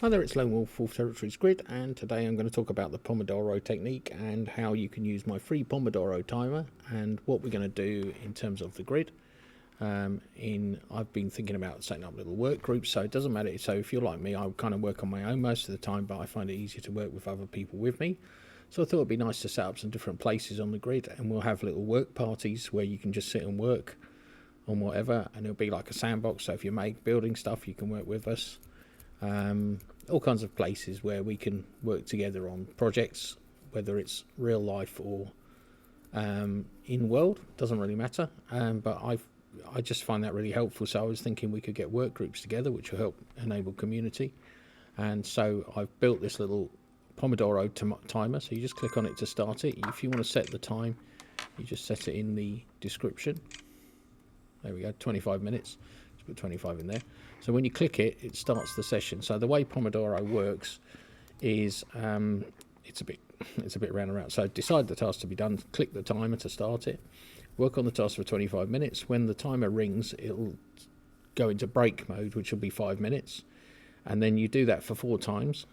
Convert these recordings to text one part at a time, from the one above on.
Hi there, it's Lone Wolf, Wolf Territories Grid, and today I'm going to talk about the Pomodoro technique and how you can use my free Pomodoro timer and what we're going to do in terms of the grid. I've been thinking about setting up little work groups, so it doesn't matter. So if you're like me, I kind of work on my own most of the time, but I find it easier to work with other people with me. So I thought it'd be nice to set up some different places on the grid, and we'll have little work parties where you can just sit and work on whatever, and it'll be like a sandbox. So if you're building stuff, you can work with us. All kinds of places where we can work together on projects, whether it's real life or in world, doesn't really matter. But I just find that really helpful. So I was thinking we could get work groups together, which will help enable community. And so I've built this little Pomodoro timer. So you just click on it to start it. If you want to set the time, you just set it in the description. There we go, 25 minutes. Let's put 25 in there. So when you click it, it starts the session. So the way Pomodoro works is it's a bit round and round. So decide the task to be done, click the timer to start it, work on the task for 25 minutes. When the timer rings, it'll go into break mode, which will be 5 minutes. And then you do that for 4 times.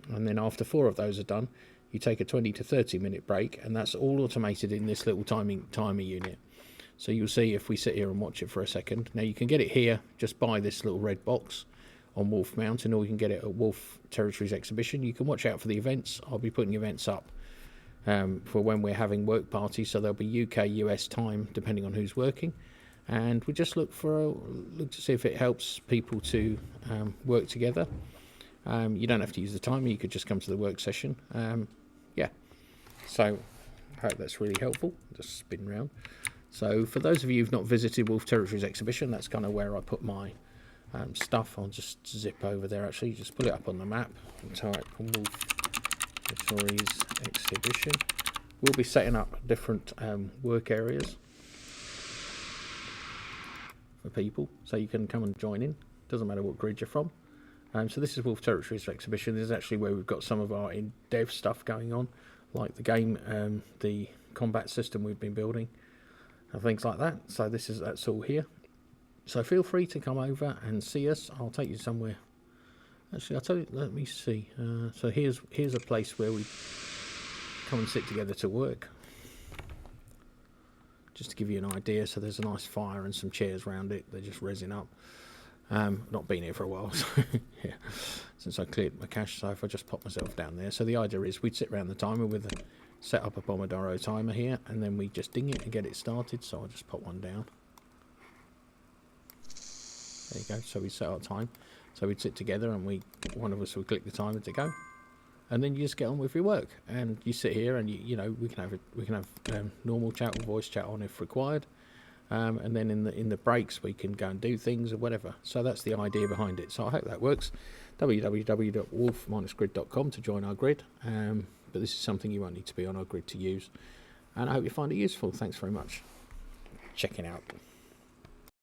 And then after 4 of those are done, you take a 20 to 30 minute break, and that's all automated in this little timer unit. So you'll see if we sit here and watch it for a second. Now you can get it here just by this little red box on Wolf Mountain, or you can get it at Wolf Territories Exhibition. You can watch out for the events. I'll be putting events up for when we're having work parties. So there'll be UK, US time, depending on who's working. And we just look to see if it helps people to work together. You don't have to use the timer. You could just come to the work session. Yeah. So I hope that's really helpful. Just spin round. So for those of you who've not visited Wolf Territories Exhibition, that's kind of where I put my stuff. I'll just zip over there actually, just put it up on the map and type Wolf Territories Exhibition. We'll be setting up different work areas for people, so you can come and join in. Doesn't matter what grid you're from. So this is Wolf Territories Exhibition. This is actually where we've got some of our in-dev stuff going on, like the game, the combat system we've been building, and things like that. So that's all here. So feel free to come over and see us. I'll take you somewhere. Actually, I'll tell you. Let me see. So here's a place where we come and sit together to work. Just to give you an idea. So there's a nice fire and some chairs around it. They're just resin up. Not been here for a while, so yeah, since I cleared my cache. So if I just pop myself down there. So the idea is we'd sit around the timer with set up a Pomodoro timer here, and then we just ding it and get it started. So I'll just pop one down. There you go. So we set our time. So we'd sit together, and one of us would click the timer to go, and then you just get on with your work. And you sit here, and you know we can have normal chat or voice chat on if required. And then in the breaks we can go and do things or whatever. So that's the idea behind it. So I hope that works. www.wolf-grid.com to join our grid. But this is something you won't need to be on our grid to use. And I hope you find it useful. Thanks very much. Checking out.